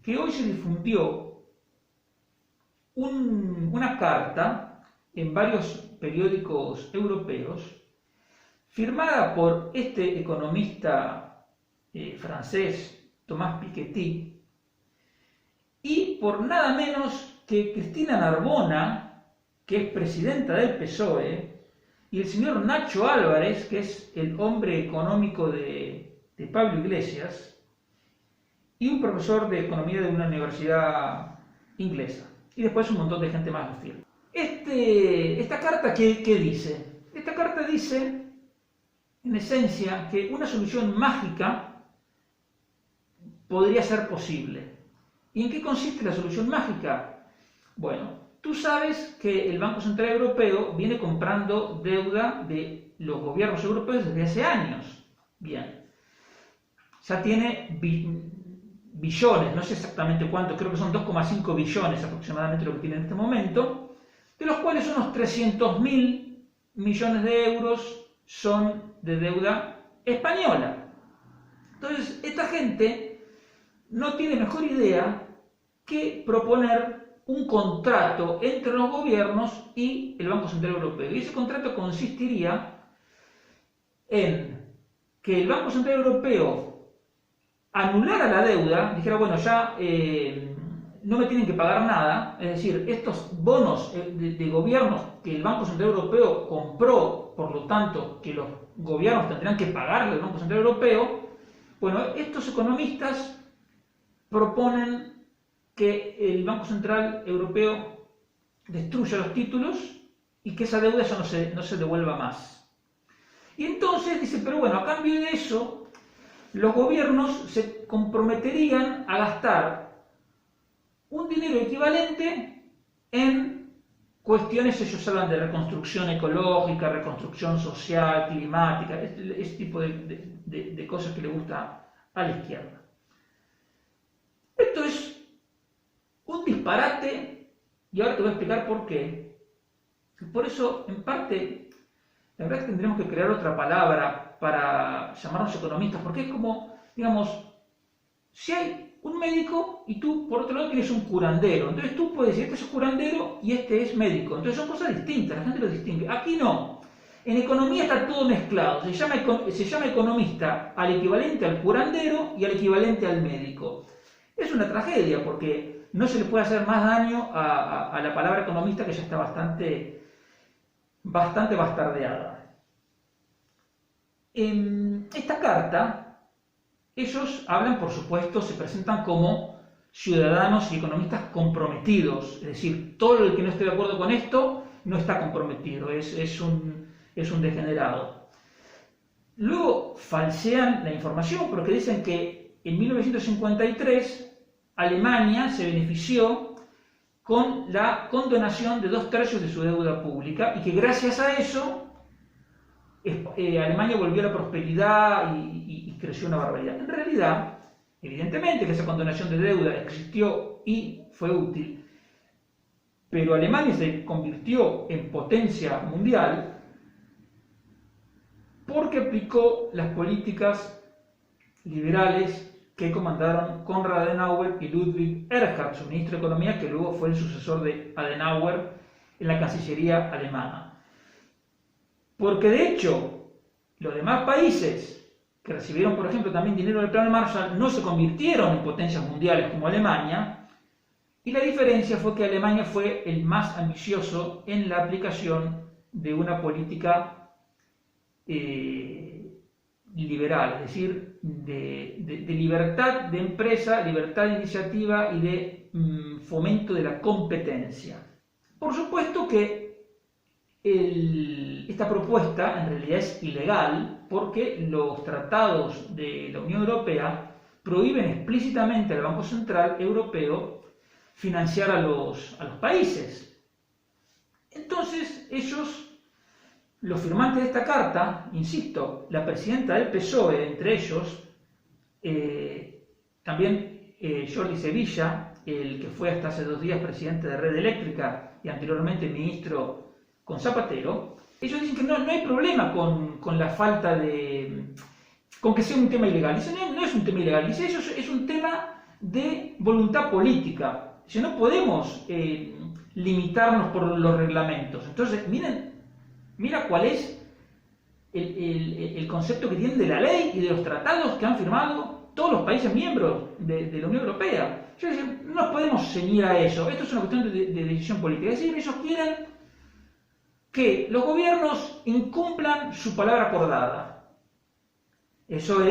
que hoy se difundió una carta en varios periódicos europeos, firmada por este economista francés, Thomas Piketty, y por nada menos que Cristina Narbona, que es presidenta del PSOE, y el señor Nacho Álvarez, que es el hombre económico de Pablo Iglesias, y un profesor de economía de una universidad inglesa. Y después un montón de gente más lo firma. Esta carta, ¿qué dice? Esta carta dice, en esencia, que una solución mágica podría ser posible. ¿Y en qué consiste la solución mágica? Bueno, tú sabes que el Banco Central Europeo viene comprando deuda de los gobiernos europeos desde hace años. Bien, ya tiene billones, no sé exactamente cuánto, creo que son 2,5 billones aproximadamente lo que tiene en este momento, de los cuales unos 300.000 millones de euros son de deuda española. Entonces, esta gente no tiene mejor idea que proponer un contrato entre los gobiernos y el Banco Central Europeo. Y ese contrato consistiría en que el Banco Central Europeo anulara la deuda, dijera, bueno, ya no me tienen que pagar nada, es decir, estos bonos de gobiernos que el Banco Central Europeo compró, por lo tanto, que los gobiernos tendrán que pagarle al Banco Central Europeo, bueno, estos economistas proponen que el Banco Central Europeo destruya los títulos y que esa deuda ya no se devuelva más. Y entonces dice, pero bueno, a cambio de eso, los gobiernos se comprometerían a gastar un dinero equivalente en cuestiones, ellos hablan de reconstrucción ecológica, reconstrucción social, climática, ese tipo de cosas que le gusta a la izquierda. Esto es un disparate, y ahora te voy a explicar por qué. Por eso, en parte, la verdad es que tendremos que crear otra palabra para llamarnos economistas, porque es como, digamos, si hay un médico y tú, por otro lado, tienes un curandero. Entonces tú puedes decir, este es curandero y este es médico. Entonces son cosas distintas, la gente lo distingue. Aquí no. En economía está todo mezclado. Se llama economista al equivalente al curandero y al equivalente al médico. Es una tragedia porque no se le puede hacer más daño a la palabra economista, que ya está bastante bastardeada. En esta carta, ellos hablan, por supuesto, se presentan como ciudadanos y economistas comprometidos, es decir, todo el que no esté de acuerdo con esto no está comprometido, es un degenerado. Luego falsean la información porque dicen que en 1953 Alemania se benefició con la condonación de 2/3 de su deuda pública y que gracias a eso Alemania volvió a la prosperidad y creció una barbaridad. En realidad, evidentemente que esa condonación de deuda existió y fue útil, pero Alemania se convirtió en potencia mundial porque aplicó las políticas liberales que comandaron Konrad Adenauer y Ludwig Erhard, su ministro de Economía, que luego fue el sucesor de Adenauer en la Cancillería alemana. Porque de hecho, los demás países que recibieron, por ejemplo, también dinero del Plan Marshall, no se convirtieron en potencias mundiales como Alemania, y la diferencia fue que Alemania fue el más ambicioso en la aplicación de una política liberal, es decir, de libertad de empresa, libertad de iniciativa y de fomento de la competencia. Por supuesto que esta propuesta en realidad es ilegal porque los tratados de la Unión Europea prohíben explícitamente al Banco Central Europeo financiar a los países. Entonces ellos, los firmantes de esta carta, insisto, la presidenta del PSOE, entre ellos, también Jordi Sevilla, el que fue hasta hace 2 días presidente de Red Eléctrica y anteriormente ministro con Zapatero, ellos dicen que no hay problema con la falta con que sea un tema ilegal. Dicen, no es un tema ilegal, dice, eso es un tema de voluntad política. Si no podemos limitarnos por los reglamentos. Entonces, mira cuál es el concepto que tienen de la ley y de los tratados que han firmado todos los países miembros de la Unión Europea. Yo decía, no nos podemos ceñir a eso. Esto es una cuestión de decisión política. Es decir, ellos quieren que los gobiernos incumplan su palabra acordada. Eso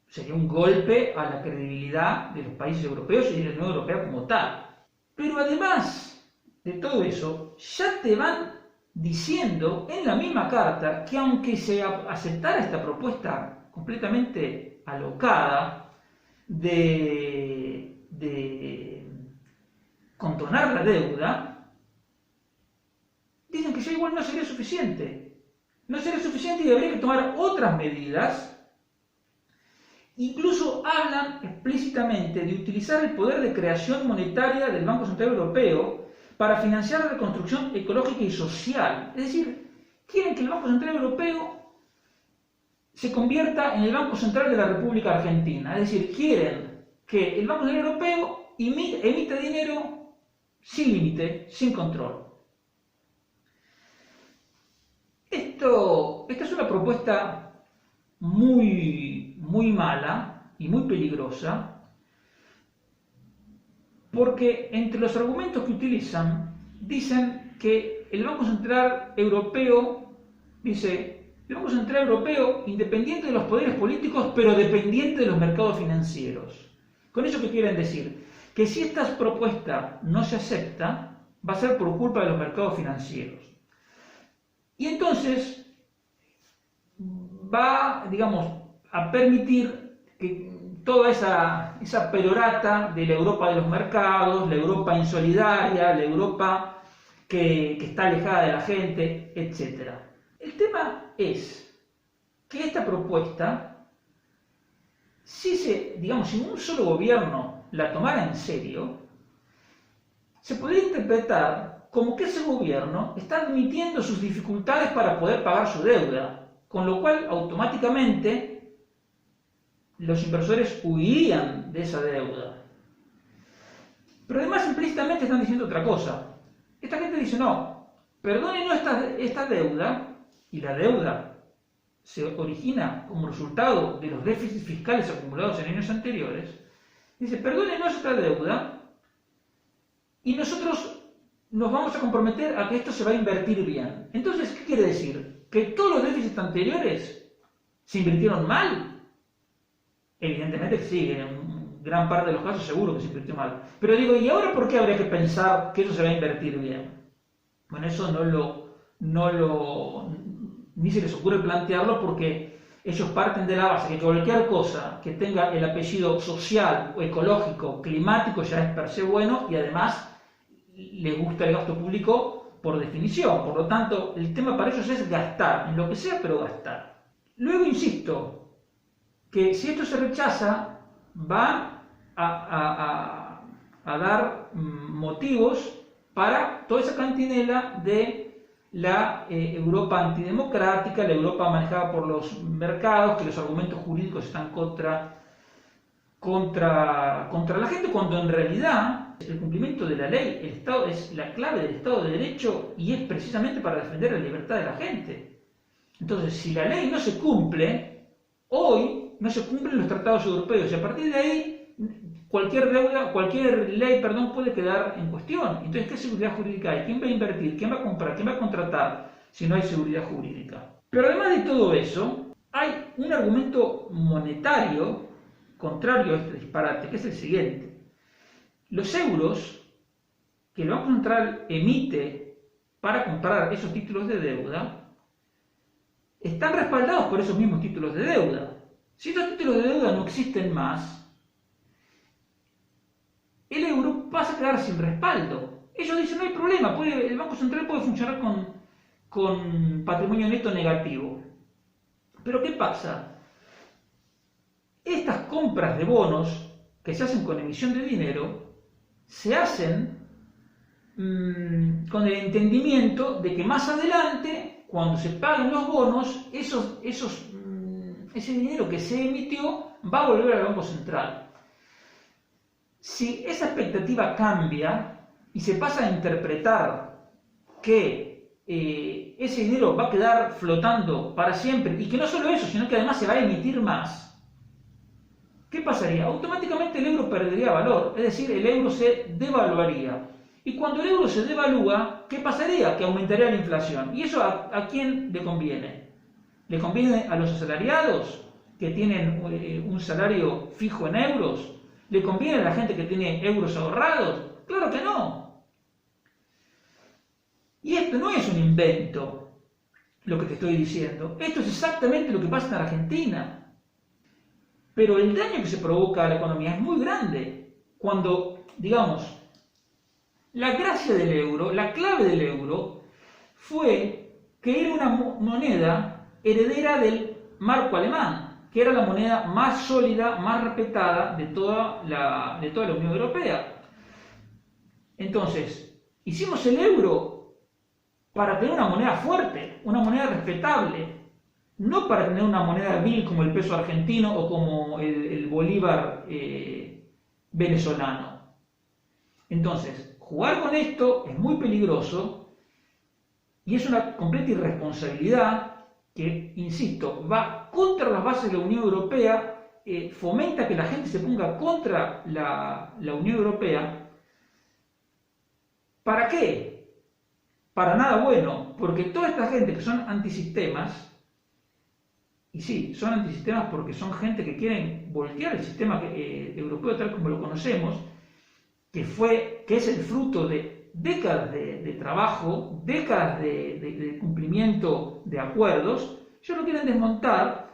sería un golpe a la credibilidad de los países europeos y de la Unión Europea como tal. Pero además de todo eso, ya te van diciendo en la misma carta que aunque se aceptara esta propuesta completamente alocada de condonar la deuda, dicen que ya igual no sería suficiente. No sería suficiente y habría que tomar otras medidas. Incluso hablan explícitamente de utilizar el poder de creación monetaria del Banco Central Europeo para financiar la reconstrucción ecológica y social. Es decir, quieren que el Banco Central Europeo se convierta en el Banco Central de la República Argentina. Es decir, quieren que el Banco Central Europeo emita dinero sin límite, sin control. Esta es una propuesta muy mala y muy peligrosa, porque entre los argumentos que utilizan, dicen que el Banco Central Europeo, el Banco Central Europeo, independiente de los poderes políticos, pero dependiente de los mercados financieros. ¿Con eso qué quieren decir? Que si esta propuesta no se acepta, va a ser por culpa de los mercados financieros. Y entonces va, digamos, a permitir que toda esa perorata de la Europa de los mercados, la Europa insolidaria, la Europa que está alejada de la gente, etc. El tema es que esta propuesta, si un solo gobierno la tomara en serio, se podría interpretar como que ese gobierno está admitiendo sus dificultades para poder pagar su deuda, con lo cual automáticamente los inversores huirían de esa deuda. Pero además implícitamente están diciendo otra cosa. Esta gente dice, no, perdónenos esta deuda, y la deuda se origina como resultado de los déficits fiscales acumulados en años anteriores. Dice, perdónenos esta deuda, y nosotros nos vamos a comprometer a que esto se va a invertir bien. Entonces, ¿qué quiere decir? ¿Que todos los déficits anteriores se invirtieron mal? Evidentemente sí, en gran parte de los casos seguro que se invirtió mal. Pero digo, ¿y ahora por qué habría que pensar que eso se va a invertir bien? Bueno, eso ni se les ocurre plantearlo porque ellos parten de la base que cualquier cosa que tenga el apellido social o ecológico, climático, ya es per se bueno y además les gusta el gasto público por definición. Por lo tanto, el tema para ellos es gastar, en lo que sea, pero gastar. Luego insisto, que si esto se rechaza, va a dar motivos para toda esa cantinela de la Europa antidemocrática, la Europa manejada por los mercados, que los argumentos jurídicos están contra la gente, cuando en realidad el cumplimiento de la ley, el Estado es la clave del Estado de Derecho y es precisamente para defender la libertad de la gente. Entonces, si la ley no se cumple, hoy no se cumplen los tratados europeos y a partir de ahí cualquier ley puede quedar en cuestión. Entonces, ¿qué seguridad jurídica hay? ¿Quién va a invertir? ¿Quién va a comprar? ¿Quién va a contratar si no hay seguridad jurídica? Pero además de todo eso, hay un argumento monetario contrario a este disparate, que es el siguiente. Los euros que el Banco Central emite para comprar esos títulos de deuda están respaldados por esos mismos títulos de deuda. Si estos títulos de deuda no existen más, el euro pasa a quedar sin respaldo. Ellos dicen, no hay problema, el Banco Central puede funcionar con patrimonio neto negativo. Pero ¿qué pasa? Estas compras de bonos que se hacen con emisión de dinero, se hacen con el entendimiento de que más adelante, cuando se paguen los bonos, ese dinero que se emitió va a volver al Banco Central. Si esa expectativa cambia y se pasa a interpretar que ese dinero va a quedar flotando para siempre y que no solo eso, sino que además se va a emitir más, ¿qué pasaría? Automáticamente el euro perdería valor, es decir, el euro se devaluaría. Y cuando el euro se devalúa, ¿qué pasaría? Que aumentaría la inflación. ¿Y eso a quién le conviene? ¿Le conviene a los asalariados que tienen un salario fijo en euros? ¿Le conviene a la gente que tiene euros ahorrados? ¡Claro que no! Y esto no es un invento, lo que te estoy diciendo. Esto es exactamente lo que pasa en Argentina. Pero el daño que se provoca a la economía es muy grande. Cuando, digamos, la gracia del euro, la clave del euro, fue que era una moneda heredera del marco alemán, que era la moneda más sólida, más respetada de toda la Unión Europea. Entonces, hicimos el euro para tener una moneda fuerte, una moneda respetable, no para tener una moneda vil como el peso argentino o como el bolívar venezolano. Entonces, jugar con esto es muy peligroso y es una completa irresponsabilidad que, insisto, va contra las bases de la Unión Europea, fomenta que la gente se ponga contra la Unión Europea. ¿Para qué? Para nada bueno, porque toda esta gente que son antisistemas, y sí, son antisistemas porque son gente que quieren voltear el sistema europeo tal como lo conocemos, que es el fruto de décadas de trabajo, décadas de cumplimiento de acuerdos. Ellos lo quieren desmontar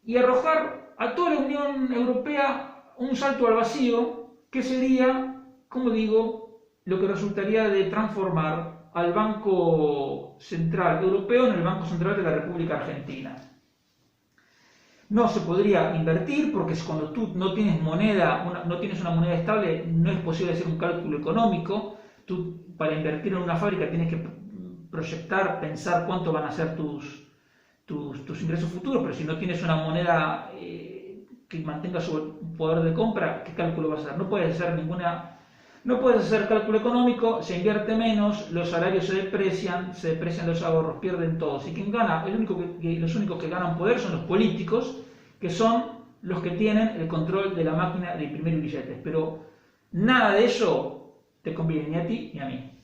y arrojar a toda la Unión Europea un salto al vacío, que sería, como digo, lo que resultaría de transformar al Banco Central Europeo en el Banco Central de la República Argentina. No se podría invertir porque cuando tú no tienes no tienes una moneda estable, no es posible hacer un cálculo económico. Tú, para invertir en una fábrica, tienes que proyectar, pensar cuánto van a ser tus ingresos futuros, pero si no tienes una moneda que mantenga su poder de compra, ¿qué cálculo vas a hacer? No puedes hacer cálculo económico, se invierte menos, los salarios se deprecian los ahorros, pierden todos. Y quien gana, los únicos que ganan poder son los políticos, que son los que tienen el control de la máquina de imprimir billetes. Pero nada de eso te conviene ni a ti ni a mí.